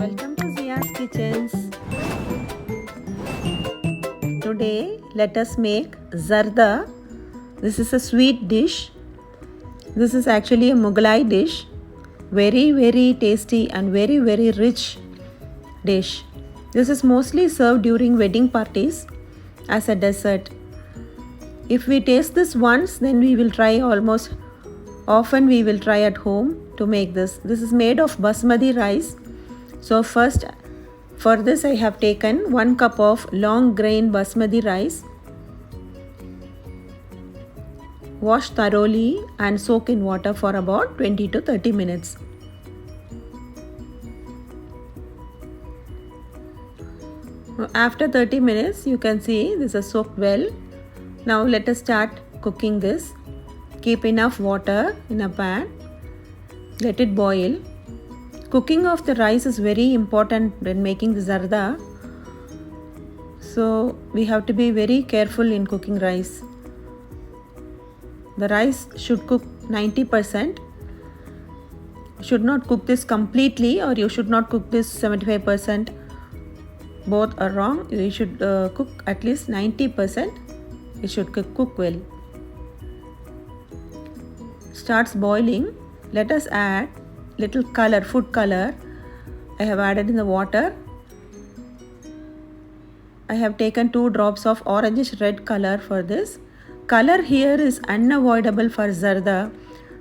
Welcome to Zia's Kitchens. Today let us make zarda. This is a sweet dish. This is actually a Mughlai dish. Very tasty and very rich dish. This is mostly served during wedding parties as a dessert. If we taste this once, then we will try often we will try at home to make this. This is made of basmati rice. So first, for this I have taken 1 cup of long grain basmati rice. Wash thoroughly and soak in water for about 20 to 30 minutes. After 30 minutes, you can see this is soaked well. Now let us start cooking this. Keep enough water in a pan. Let it boil. Cooking of the rice is very important when making the zarda. So we have to be very careful in cooking rice. The rice should cook 90%. You should not cook this completely, or you should not cook this 75%. Both are wrong. You should cook at least 90%. It should cook well. Starts boiling. Let us add little color, food color. I have added in the water. I have taken 2 drops of orangish red color for this. Color here is unavoidable for zarda.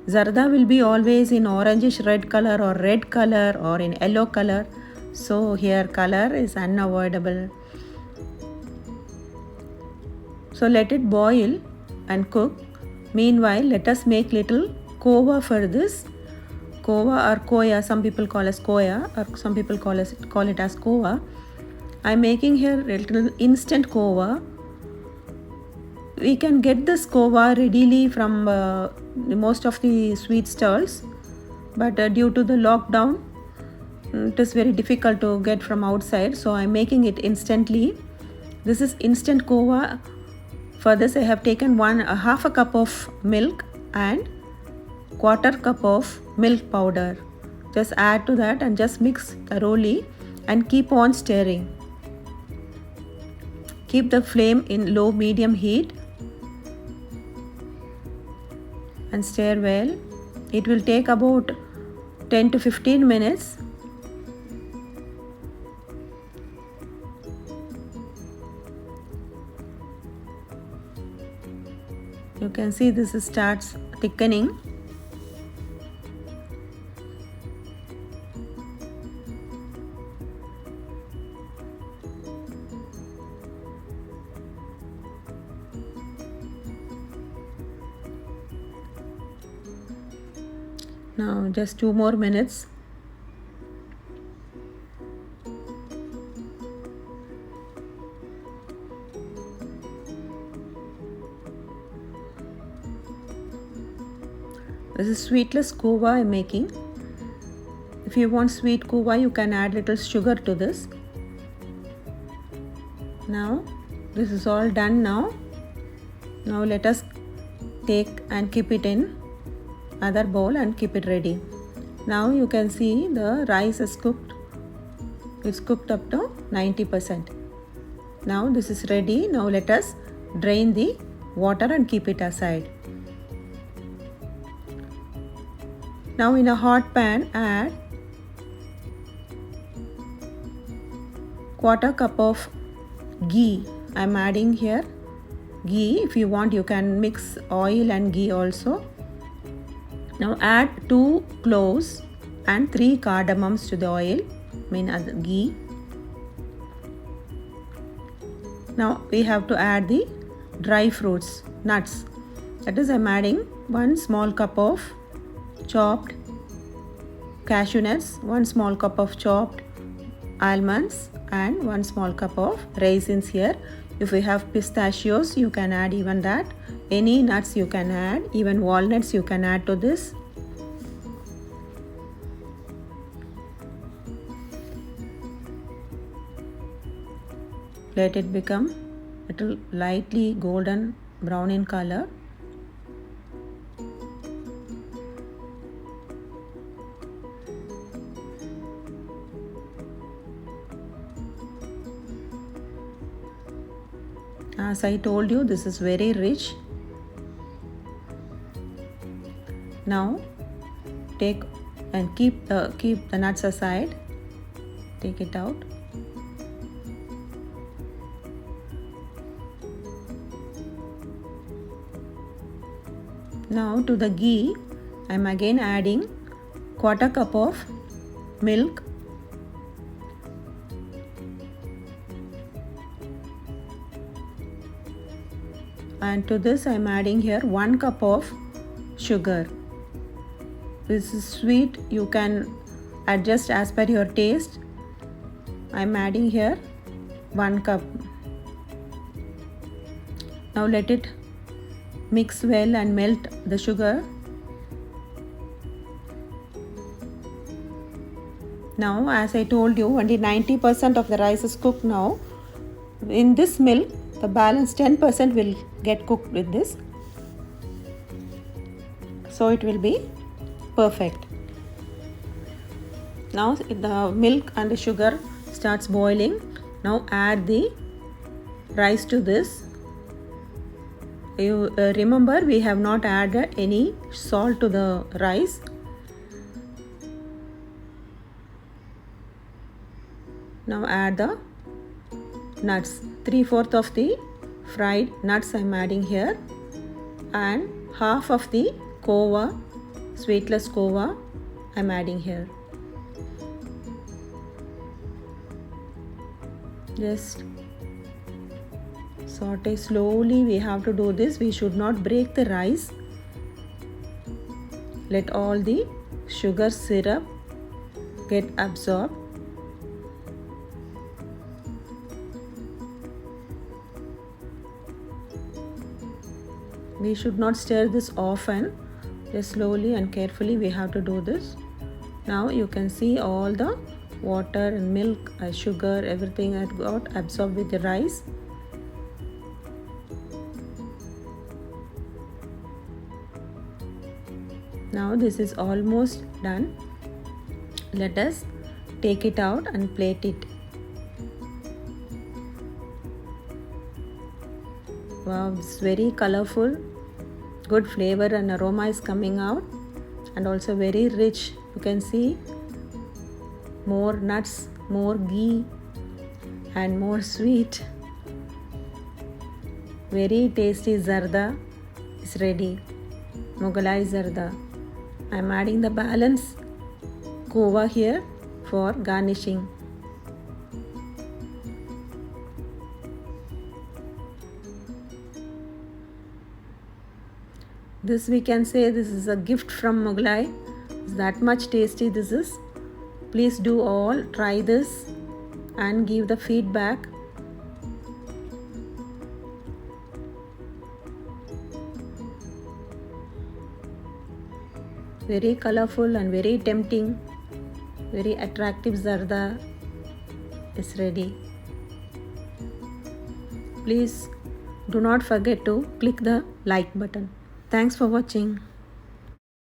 Zarda will be always in orangish red color or red color or in yellow color. So here color is unavoidable. So let it boil and cook. Meanwhile, let us make little kova for this. Kova or koya, some people call as koya, or some people call it as kova. I am making here a little instant kova. We can get this kova readily from most of the sweet stalls, but due to the lockdown, it is very difficult to get from outside. So I am making it instantly. This is instant kova. For this, I have taken half a cup of milk and 1/4 cup of milk powder. Just add to that and just mix thoroughly and keep on stirring. Keep the flame in low medium heat and stir well. It will take about 10 to 15 minutes. You can see this starts thickening. Now just 2 more minutes. This is sweetless kova I am making. If you want sweet kova, you can add little sugar to this. Now this is all done now. Now let us take and keep it in other bowl and keep it ready. Now you can see the rice is cooked. It's cooked up to 90%. Now this is ready. Now let us drain the water and keep it aside. Now in a hot pan, add 1/4 cup of ghee. I am adding here ghee. If you want, you can mix oil and ghee also. Now add 2 cloves and 3 cardamoms to the oil, ghee. Now we have to add the dry fruits, nuts. That is, I am adding 1 small cup of chopped cashew nuts, 1 small cup of chopped almonds, and 1 small cup of raisins here. If you have pistachios, you can add even that. Any nuts you can add, even walnuts you can add to this. Let it become little lightly golden brown in color. As I told you, this is very rich. Now take and keep the nuts aside. Take it out. Now to the ghee, I am again adding 1/4 cup of milk, and to this I am adding here 1 cup of sugar. This is sweet, you can adjust as per your taste. I am adding here 1 cup. Now let it mix well and melt the sugar. Now, as I told you, only 90% of the rice is cooked now. In this milk, the balance 10% will get cooked with this. So it will be perfect. Now the milk and the sugar starts boiling. Now add the rice to this. You remember, we have not added any salt to the rice. Now add the nuts. 3/4 of the fried nuts I am adding here, and half of the kova, sweetless kova, I am adding here. Just saute slowly. We have to do this. We should not break the rice. Let all the sugar syrup get absorbed. We should not stir this often. Just slowly and carefully we have to do this. Now you can see all the water and milk, sugar, everything that got absorbed with the rice. Now this is almost done. Let us take it out and plate it. Wow, it's very colorful. Good flavor and aroma is coming out, and also very rich. You can see more nuts, more ghee, and more sweet. Very tasty zarda is ready. Mughalai zarda. I am adding the balance kova here for garnishing. This we can say this is a gift from Mughalai. It's that much tasty this is. Please do all try this and give the feedback. Very colorful and very tempting, very attractive zarda is ready. Please do not forget to click the like button. Thanks for watching.